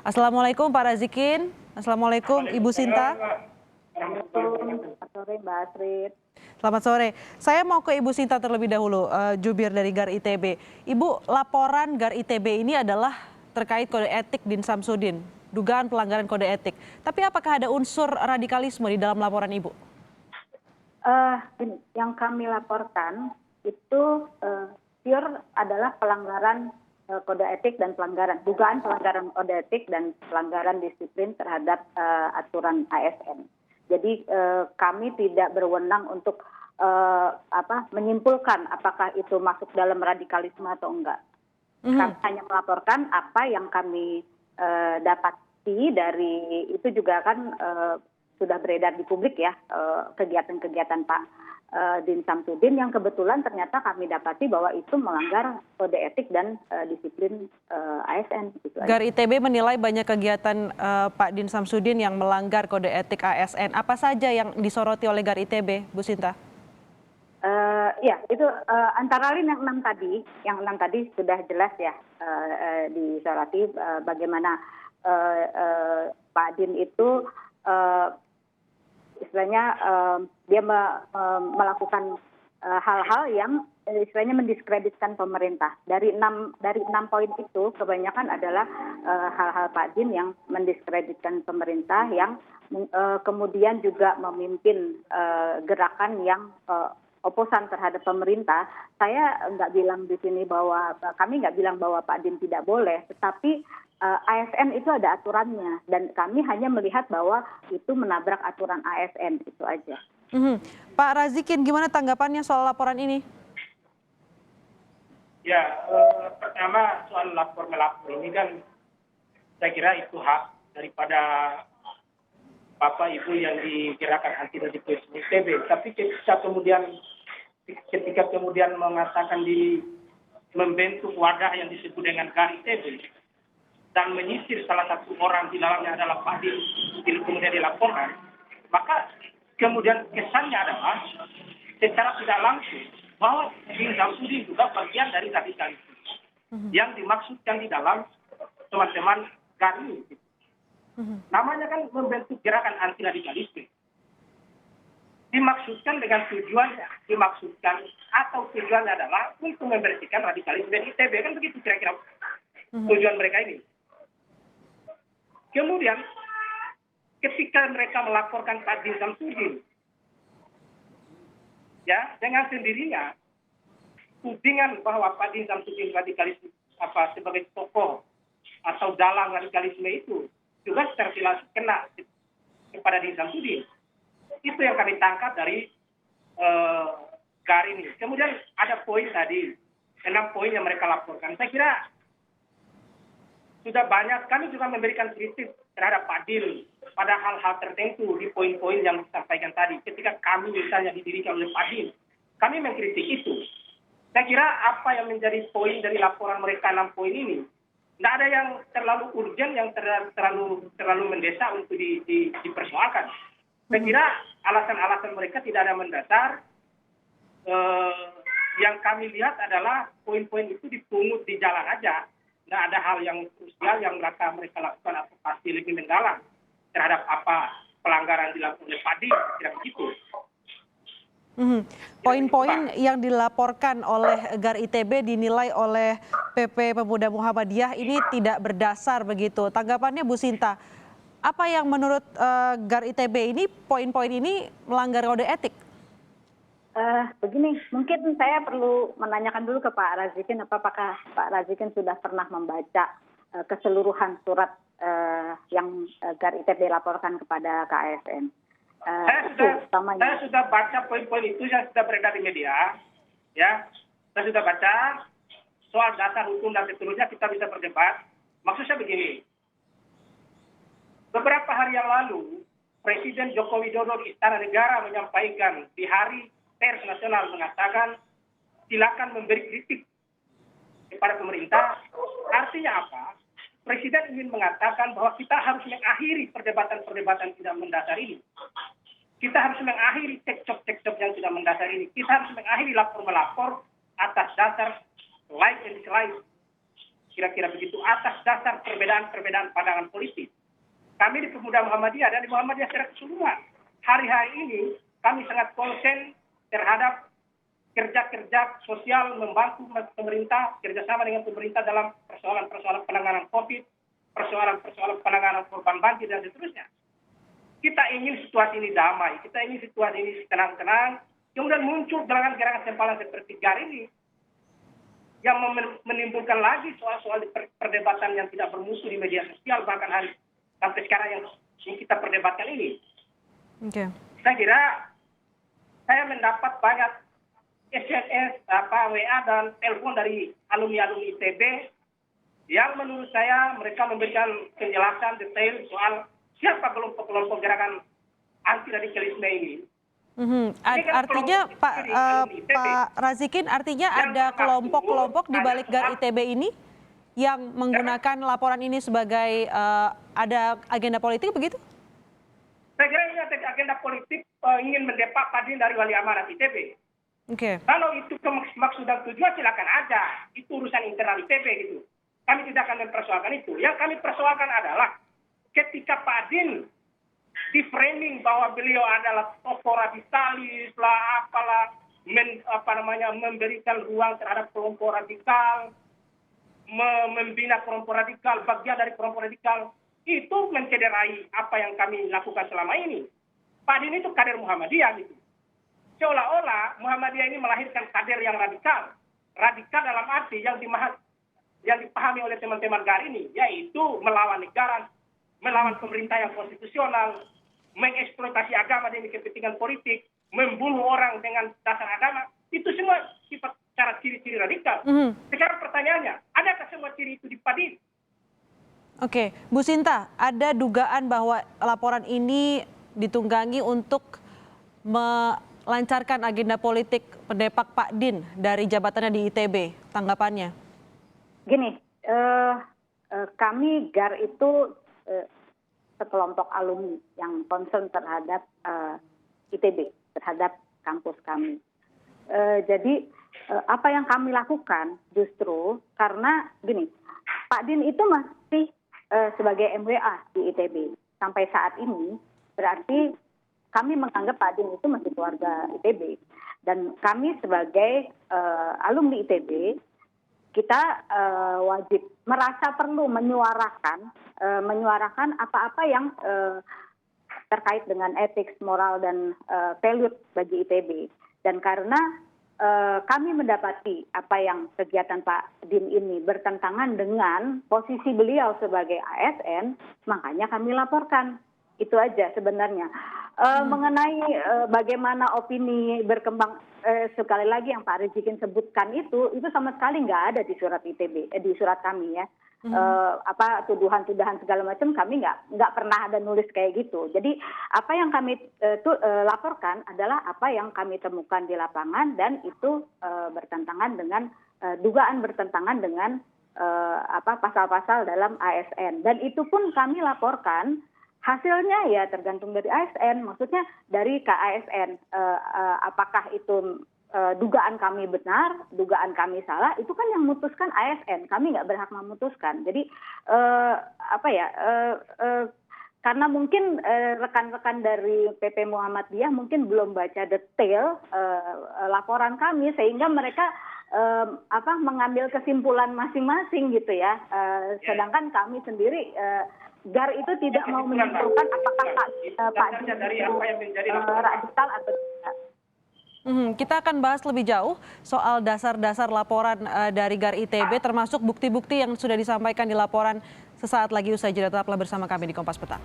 Assalamualaikum Pak Razikin. Assalamualaikum Ibu Sinta. Selamat sore Mbak Astrid. Selamat sore. Saya mau ke Ibu Sinta terlebih dahulu, jubir dari GAR ITB. Ibu, laporan GAR ITB ini adalah terkait kode etik Din Samsudin, dugaan pelanggaran kode etik. Tapi apakah ada unsur radikalisme di dalam laporan Ibu? Yang kami laporkan itu pure adalah pelanggaran kode etik dan dugaan pelanggaran kode etik dan pelanggaran disiplin terhadap aturan ASN. Jadi kami tidak berwenang untuk menyimpulkan apakah itu masuk dalam radikalisme atau enggak. Kami hanya melaporkan apa yang kami dapati dari itu juga kan sudah beredar di publik ya, kegiatan-kegiatan Pak Din Samsudin yang kebetulan ternyata kami dapati bahwa itu melanggar kode etik dan disiplin ASN. Gitu GAR ITB menilai banyak kegiatan Pak Din Samsudin yang melanggar kode etik ASN. Apa saja yang disoroti oleh GAR ITB, Bu Sinta? Ya, itu antara lain yang enam tadi sudah jelas ya disoroti bagaimana Pak Din itu istilahnya dia melakukan hal-hal yang istilahnya mendiskreditkan pemerintah. Dari enam poin itu kebanyakan adalah hal-hal Pak Din yang mendiskreditkan pemerintah, yang kemudian juga memimpin gerakan yang oposan terhadap pemerintah. Saya nggak bilang di sini kami nggak bilang bahwa Pak Din tidak boleh, tetapi ASN itu ada aturannya dan kami hanya melihat bahwa itu menabrak aturan ASN, itu aja. Pak Razikin, gimana tanggapannya soal laporan ini? Ya, pertama soal melapor ini kan saya kira itu hak daripada Bapak Ibu yang di gerakan anti radikalisme ITB. Tapi ketika kemudian mengatakan membentuk wadah yang disebut dengan GAR ITB dan menyisir salah satu orang di dalamnya adalah Pak Din, kemudian dilaporkan, maka kemudian kesannya adalah secara tidak langsung bahwa Din Samsudin juga bagian dari radikalisme yang dimaksudkan di dalam teman-teman GAR ini. Namanya kan membentuk gerakan anti radikalisme. Tujuannya adalah untuk membersihkan radikalisme di ITB, kan begitu kira-kira tujuan mereka ini. Kemudian ketika mereka melaporkan Pak Din Samsudin, ya dengan sendirinya tudingan bahwa Pak Din Samsudin radikalisme sebagai tokoh atau dalang radikalisme itu juga tersilas kena kepada Din Samsudin. Itu yang kami tangkap dari GAR ini. Kemudian ada poin tadi, 6 poin yang mereka laporkan. Saya kira sudah banyak, kami juga memberikan kritik terhadap Pak Din pada hal-hal tertentu di poin-poin yang disampaikan tadi. Ketika kami misalnya didirikan oleh Pak Din, kami mengkritik itu. Saya kira apa yang menjadi poin dari laporan mereka 6 poin ini, tidak ada yang terlalu urgent, yang terlalu mendesak untuk dipersoalkan. Saya kira alasan-alasan mereka tidak ada mendasar. Yang kami lihat adalah poin-poin itu dipungut di jalan aja. Tidak ada hal yang krusial yang mereka lakukan atau pasti lebih mendalam terhadap apa pelanggaran dilakukan oleh Pak Din, kira begitu. Poin-poin yang dilaporkan oleh GAR ITB dinilai oleh PP Pemuda Muhammadiyah ini tidak berdasar begitu. Tanggapannya Bu Sinta, apa yang menurut GAR ITB ini poin-poin ini melanggar kode etik? Begini, mungkin saya perlu menanyakan dulu ke Pak Razikin, apakah Pak Razikin sudah pernah membaca keseluruhan surat yang GAR ITB laporkan kepada KASN? Saya sudah baca poin-poin itu yang sudah beredar di media, ya. Saya sudah baca soal dasar hukum dan seterusnya, kita bisa berdebat. Maksud saya begini, beberapa hari yang lalu Presiden Joko Widodo di Istana Negara menyampaikan di Hari Pers Nasional mengatakan silakan memberi kritik kepada pemerintah. Artinya apa? Presiden ingin mengatakan bahwa kita harus mengakhiri perdebatan-perdebatan tidak mendasar ini. Kita harus mengakhiri cekcok-cekcok yang tidak mendasar ini. Kita harus mengakhiri lapor-melapor atas dasar like and dislike kira-kira begitu, atas dasar perbedaan-perbedaan pandangan politik. Kami di Pemuda Muhammadiyah dan di Muhammadiyah secara keseluruhan, hari-hari ini kami sangat konsen terhadap kerja-kerja sosial membantu pemerintah, kerjasama dengan pemerintah dalam persoalan-persoalan penanganan COVID, persoalan-persoalan penanganan korban banjir, dan seterusnya. Kita ingin situasi ini damai, kita ingin situasi ini tenang-tenang, kemudian muncul gerakan-gerakan sempalan seperti GAR ini, yang menimbulkan lagi soal-soal perdebatan yang tidak bermusuh di media sosial, bahkan hari sampai sekarang yang kita perdebatkan ini. Oke. Saya kira saya mendapat banyak SMS, WA dan telepon dari alumni-alumni ITB yang menurut saya mereka memberikan penjelasan detail soal siapa kelompok-kelompok gerakan anti radikalisme ini. Artinya Pak Razikin, artinya ada kelompok-kelompok di balik GAR ITB ini yang menggunakan laporan ini sebagai ada agenda politik begitu? Saya kira ini ada agenda politik ingin mendepak Pak Din dari wali amanat ITB. Oke. Kalau itu maksud dan tujuan silakan aja, itu urusan internal ITB gitu. Kami tidak akan mempersoalkan itu. Yang kami persoalkan adalah ketika Pak Din di framing bahwa beliau adalah tokoh radikalis lah, apalah, memberikan ruang terhadap kelompok radikal, membina kelompok radikal, bagian dari kelompok radikal, itu mencederai apa yang kami lakukan selama ini. Pak Din itu kader Muhammadiyah gitu. Seolah-olah Muhammadiyah ini melahirkan kader yang radikal. Radikal dalam arti yang dipahami oleh teman-teman GAR ini, yaitu melawan negara, melawan pemerintah yang konstitusional, mengeksploitasi agama demi kepentingan politik, membunuh orang dengan dasar agama, itu semua sifat cara ciri-ciri radikal. Sekarang pertanyaannya, adakah semua ciri itu di Pak Din? Oke, Bu Sinta, ada dugaan bahwa laporan ini ditunggangi untuk melancarkan agenda politik pendepak Pak Din dari jabatannya di ITB. Tanggapannya? Gini, kami GAR itu sekelompok alumni yang concern terhadap ITB, terhadap kampus kami. Jadi apa yang kami lakukan justru karena gini, Pak Din itu masih sebagai MWA di ITB. Sampai saat ini berarti kami menganggap Pak Din itu masih keluarga ITB. Dan kami sebagai alumni ITB, kita wajib merasa perlu menyuarakan apa-apa yang terkait dengan etik, moral, dan value bagi ITB. Dan karena kami mendapati apa yang kegiatan Pak Din ini bertentangan dengan posisi beliau sebagai ASN, makanya kami laporkan. Itu aja sebenarnya. Mengenai bagaimana opini berkembang, sekali lagi yang Pak Razikin sebutkan itu sama sekali nggak ada di surat ITB, di surat kami ya. Tuduhan-tuduhan segala macam kami nggak pernah ada nulis kayak gitu. Jadi apa yang kami laporkan adalah apa yang kami temukan di lapangan dan itu bertentangan dengan dugaan bertentangan dengan pasal-pasal dalam ASN. Dan itu pun kami laporkan. Hasilnya ya tergantung dari ASN, maksudnya dari KASN. Apakah itu dugaan kami benar, dugaan kami salah, itu kan yang memutuskan ASN. Kami nggak berhak memutuskan. Jadi karena mungkin rekan-rekan dari PP Muhammadiyah mungkin belum baca detail laporan kami, sehingga mereka mengambil kesimpulan masing-masing gitu ya. Sedangkan kami sendiri GAR itu tidak mau menyimpulkan apakah Pak Din radikal atau tidak. Kita akan bahas lebih jauh soal dasar-dasar laporan dari GAR ITB, termasuk bukti-bukti yang sudah disampaikan di laporan sesaat lagi usai jeda. Tetaplah bersama kami di Kompas Petang.